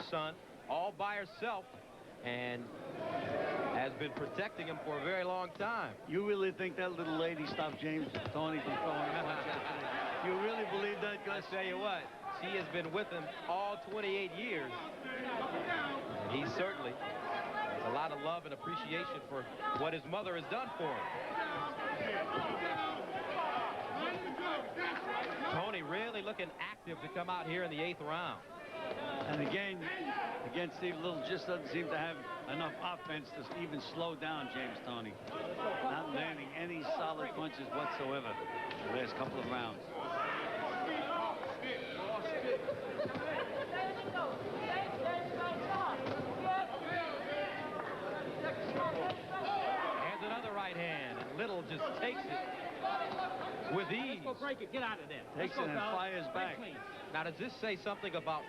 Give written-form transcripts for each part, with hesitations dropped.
son, all by herself, and has been protecting him for a very long time. You really think that little lady stopped James Toney from throwing a punch at him? You really believe that, Gus? I tell you what, she has been with him all 28 years. And he certainly has a lot of love and appreciation for what his mother has done for him. Toney really looking active to come out here in the 8th round. And again, Steve Little just doesn't seem to have enough offense to even slow down James Toney. Not landing any solid punches whatsoever the last couple of rounds. And another right hand, and Little just takes it with ease. Let's go break it. Get out of there. Takes it and fires back. Now, does this say something about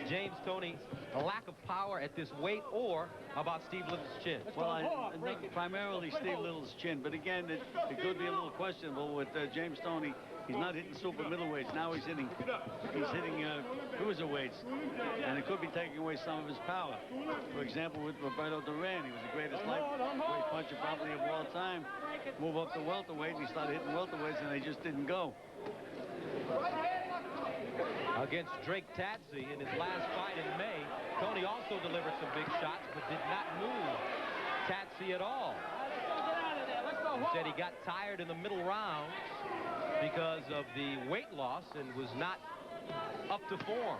James Toney's lack of power at this weight, or about Steve Little's chin? Well, primarily Steve Little's chin, but again, it could be a little questionable with James Toney. He's not hitting super middleweights. Now he's hitting cruiserweights, and it could be taking away some of his power. For example, with Roberto Duran, he was the greatest lightweight puncher probably of all time. Move up to welterweight, and he started hitting welterweights, and they just didn't go. Against Drake Tadsey in his last fight in May, Toney also delivered some big shots, but did not move Tadsey at all. He said he got tired in the middle rounds because of the weight loss and was not up to form.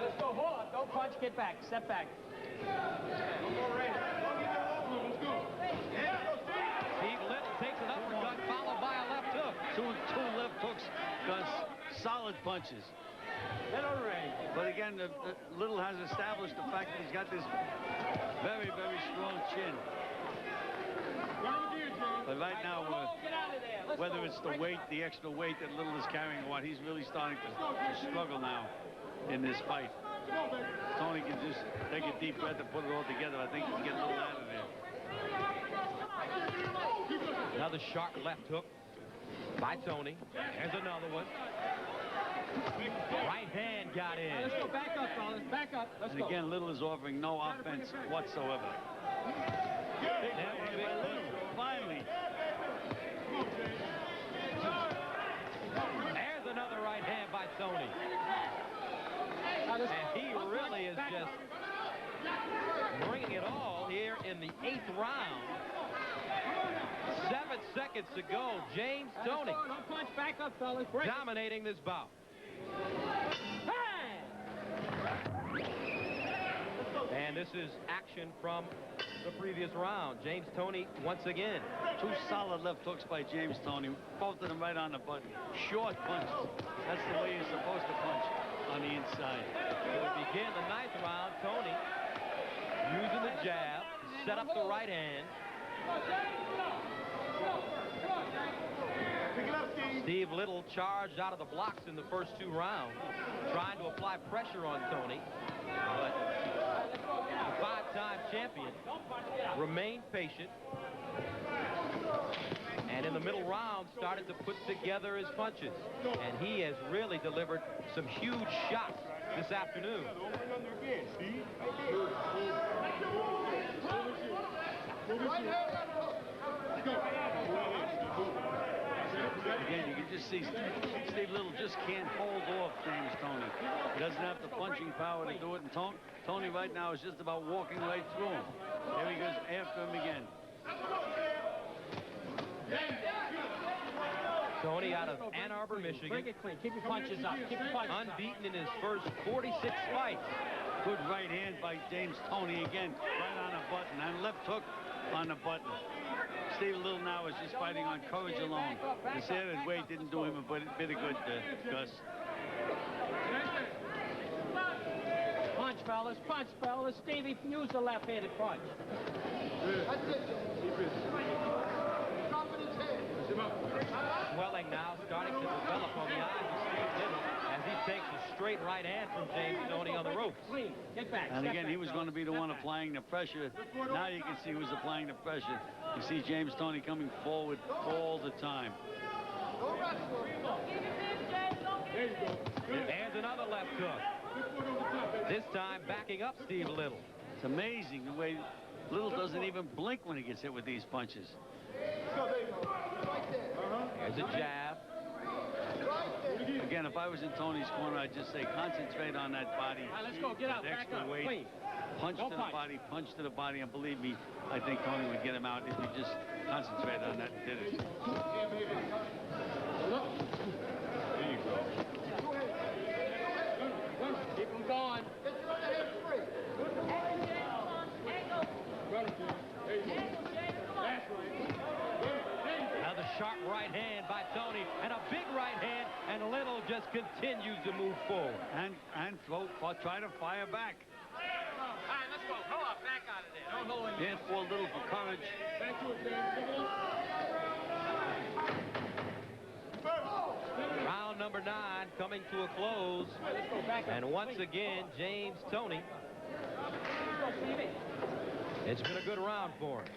Let's go hard. Don't punch. Get back. Step back. Steve Little takes an uppercut followed by a left hook. Two left hooks, Gus. Solid punches. But again, Little has established the fact that he's got this very, very strong chin. But right now, whether it's the weight, the extra weight that Little is carrying, or what, he's really starting to struggle now in this fight. Toney can just take a deep breath and put it all together. I think he can get Little out of there. Another sharp left hook by Toney. There's another one. Right hand got in. Let's go back up, fellas. Back up. Let's and go. Again, Little is offering no offense whatsoever. Finally. There's another right hand by Toney. And he really is just bringing it all here in the 8th round. 7 seconds to go. James Toney Don't punch. Back up, fellas. Break dominating this bout. And this is action from the previous round. James Toney once again. Two solid left hooks by James Toney. Both of them right on the button. Short punches. That's the way you're supposed to punch on the inside. So we begin the 9th round. Toney using the jab to set up the right hand. Steve Little charged out of the blocks in the first 2 rounds, trying to apply pressure on Toney. But the 5-time champion remained patient. And in the middle round, started to put together his punches. And he has really delivered some huge shots this afternoon. Again, you can just see Steve Little just can't hold off James Toney. He doesn't have the punching power to do it, and Toney right now is just about walking right through him. There he goes after him again. Toney out of Ann Arbor, Michigan. Break it clean. Keep your punches up. Keep your punches unbeaten in his first 46 fights. Good right hand by James Toney again, right on the button, and left hook on the button. Steve Little now is just fighting on courage alone. The added weight didn't do him a bit of good, Gus. Punch, fellas. Punch, fellas. Stevie, use the left-handed punch. Swelling now starting to develop on the eyes of Steve Little as he takes a straight right hand from James Toney on the ropes. Get back. And again, he was going to be the one applying the pressure. Now you can see who's applying the pressure. You see James Toney coming forward all the time. And another left hook. This time backing up Steve Little. It's amazing the way Little doesn't even blink when he gets hit with these punches. There's a jab. Again, if I was in Toney's corner, I'd just say concentrate on that body. All right, let's go. Get out. That Back extra up. weight. Clean. Punch Don't to the punch. body, punch to the body, and believe me, I think Toney would get him out if he just concentrated on that and did it. There you go. Keep him going. Another sharp right hand by Toney, and a big right hand, and Little just continues to move forward. And try to fire back. All right, let's go. Go up. Back out of there. Don't hold him. And for Little for courage. Back to it, Dan. Round number 9 coming to a close. All right, let's go. Back up. And once Clean. again, James Toney. Let's go, Stevie. It's been a good round for him.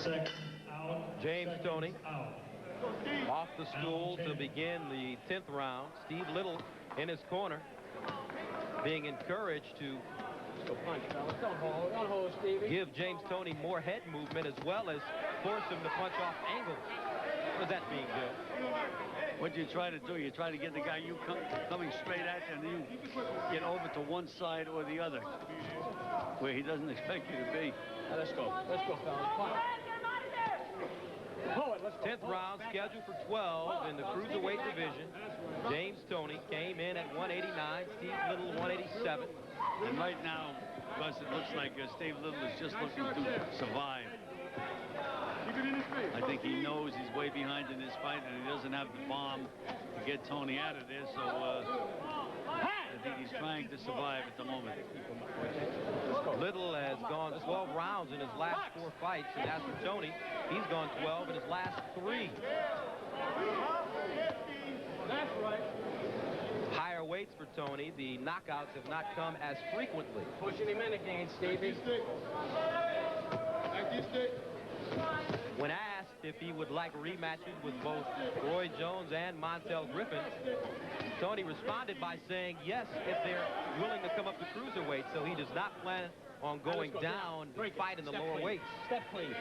Second out. James Seconds Toney out. off the stool to begin the 10th round. Steve Little in his corner, being encouraged to Let's go punch, fellas. Don't hold. Don't hold, Stevie. give James Toney more head movement as well as force him to punch off angles. What is that being done? What you try to do, you try to get the guy coming straight at you, and you get over to one side or the other, where he doesn't expect you to be. All right, let's go. Let's go, fellas. Punch. Pull it. Let's go. 10th round scheduled for 12 in the cruiserweight division. James Toney came in at 189, Steve Little 187. And right now, Gus, it looks like Steve Little is just looking to survive. I think he knows he's way behind in this fight, and he doesn't have the bomb to get Toney out of there, so I think he's trying to survive at the moment. Little has gone 12 rounds in his last 4 fights, and as for Toney, he's gone 12 in his last 3. That's right. Higher weights for Toney. The knockouts have not come as frequently. Pushing him in again, Stevie. When asked if he would like rematches with both Roy Jones and Montel Griffin, Toney responded by saying yes if they're willing to come up to cruiserweight, so he does not plan on going down to fight in the lower weights. Step clean.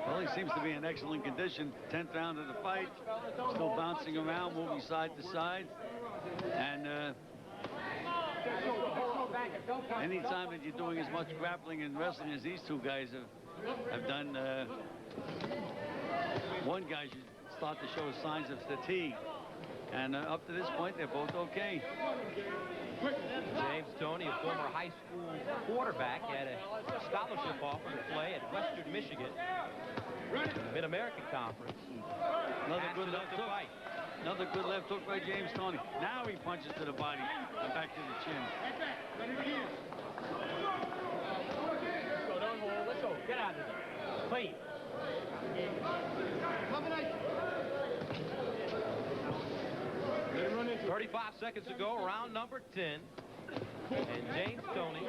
Well, he seems to be in excellent condition. 10th round of the fight, still bouncing around, moving side to side. And anytime that you're doing as much grappling and wrestling as these two guys have done, one guy should start to show signs of fatigue. And up to this point, they're both okay. James Toney, a former high school quarterback, had a scholarship offer to play at Western Michigan, Mid-American Conference. Another good left hook. Fight. Another good left hook by James Toney. Now he punches to the body and back to the chin. Let's go. Don't hold. Let's go. Get out of there. Clean. 35 seconds to go, round number 10. And James Toney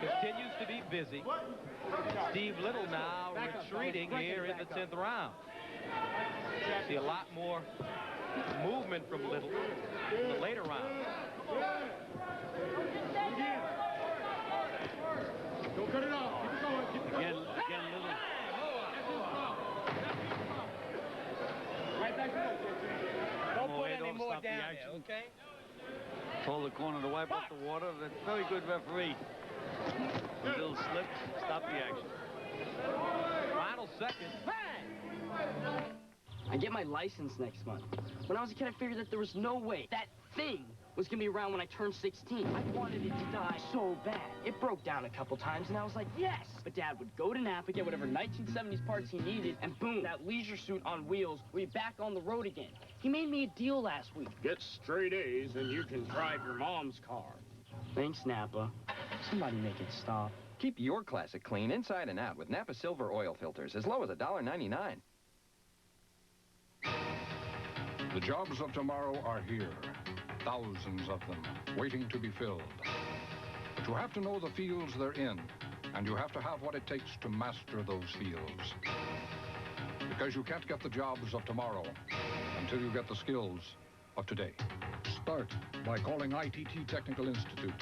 continues to be busy. And Steve Little now retreating here in the 10th round. See a lot more movement from Little in the later rounds. Don't cut it off. Keep it going. Keep it going. Again, Little. Right back to it. Don't put any more Stop the down action. there, okay? Told the corner to wipe off the water. That's a very good referee. A little slip, stop the action. Final second. I get my license next month. When I was a kid, I figured that there was no way that thing was gonna be around when I turned 16. I wanted it to die so bad. It broke down a couple times, and I was like, yes! But Dad would go to Napa, get whatever 1970s parts he needed, and boom, that leisure suit on wheels, we'd be back on the road again. He made me a deal last week. Get straight A's and you can drive your mom's car. Thanks, Napa. Somebody make it stop. Keep your classic clean inside and out with Napa Silver oil filters as low as $1.99. The jobs of tomorrow are here. Thousands of them waiting to be filled. But you have to know the fields they're in And you have to have what it takes to master those fields. Because you can't get the jobs of tomorrow until you get the skills of today. Start by calling ITT Technical Institute.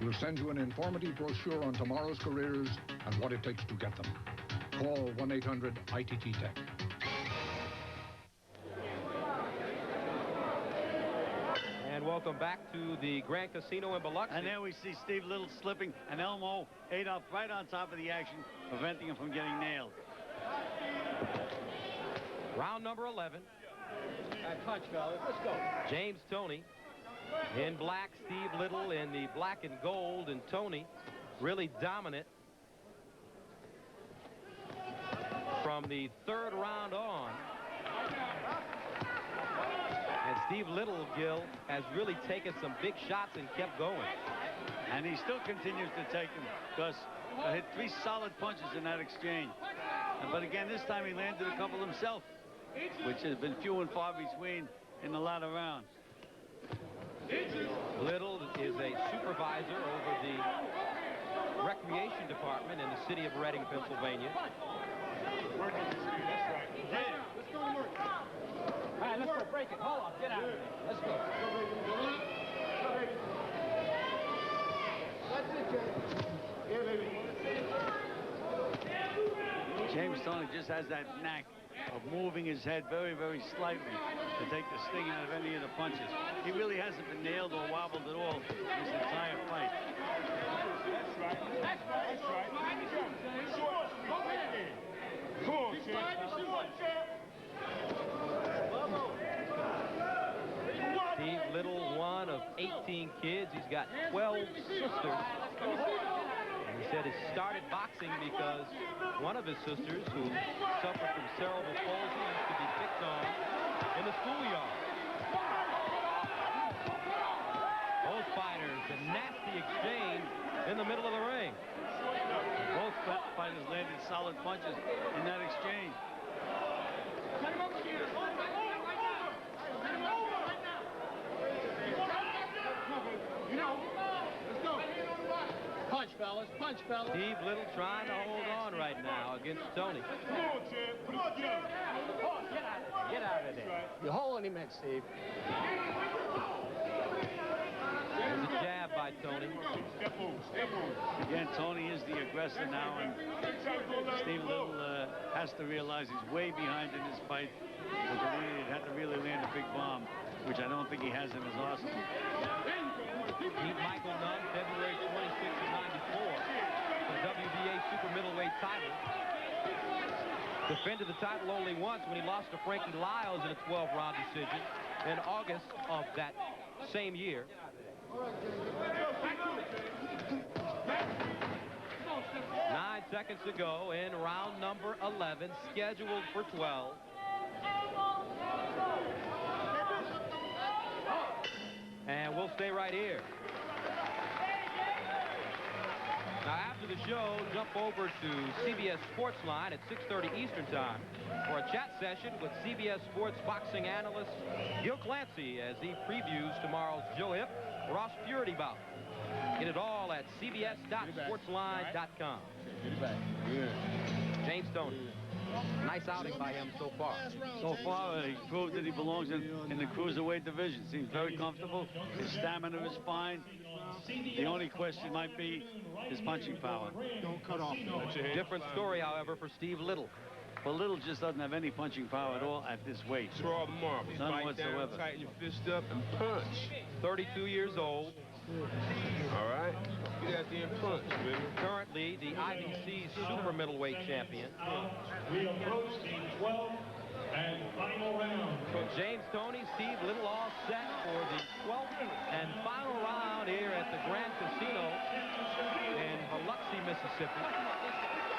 We'll send you an informative brochure on tomorrow's careers and what it takes to get them. Call 1-800-ITT-TECH. And welcome back to the Grand Casino in Biloxi. And there we see Steve Little slipping, and Elmo ate up right on top of the action, preventing him from getting nailed. Round number 11. Punch, fellas. Let's go. James Toney in black, Steve Little in the black and gold, and Toney really dominant from the third round on. And Steve Little, Gil, has really taken some big shots and kept going. And he still continues to take them, because he hit 3 solid punches in that exchange. But again, this time he landed a couple himself, which has been few and far between in the latter rounds. Little is a supervisor over the recreation department in the city of Reading, Pennsylvania. All right, let's go. Break it. Hold on. Get out of there. Let's go. James Toney just has that knack of moving his head very, very slightly to take the sting out of any of the punches. He really hasn't been nailed or wobbled at all this entire fight. That's right. That's right. Come on, champ. Steve Little, one of 18 kids. He's got 12 sisters. And he said he started boxing because one of his sisters, who suffered from cerebral palsy, used to be picked on in the schoolyard. Both fighters, a nasty exchange in the middle of the ring. Both fighters landed solid punches in that exchange. Punch, fellas. Punch, fellas. Steve Little trying to hold on right now against Toney. Come on, champ. Put it together. Get out of there. You're holding him in, Steve. There's a jab by Toney. Step over. Again, Toney is the aggressor now, and Steve Little has to realize he's way behind in this fight. He'd have to really land a big bomb, which I don't think he has in his arsenal. Beat Michael Nunn February 26th of 94. The WBA super middleweight title. Defended the title only once when he lost to Frankie Lyles in a 12-round decision in August of that same year. 9 seconds to go in round number 11, scheduled for 12. And we'll stay right here. Now, after the show, jump over to CBS Sports Line at 6:30 Eastern Time for a chat session with CBS Sports boxing analyst Gil Clancy as he previews tomorrow's Joe Hip Ross Purity bout. Get it all at cbs.sportsline.com. James Toney. Nice outing by him so far. So far, he proved that he belongs in the cruiserweight division. Seems very comfortable. His stamina is fine. The only question might be his punching power. Don't cut off. Different story, however, for Steve Little. But Little just doesn't have any punching power at all at this weight. Throw all the marbles. None Bite whatsoever. down, tighten your fist up, and punch. 32 years old. All right? Get out there and punch, baby. Currently the IBC super middleweight champion. We approach the 12th and final round. So James Toney, Steve Little all set for the 12th and final round here at the Grand Casino in Biloxi, Mississippi.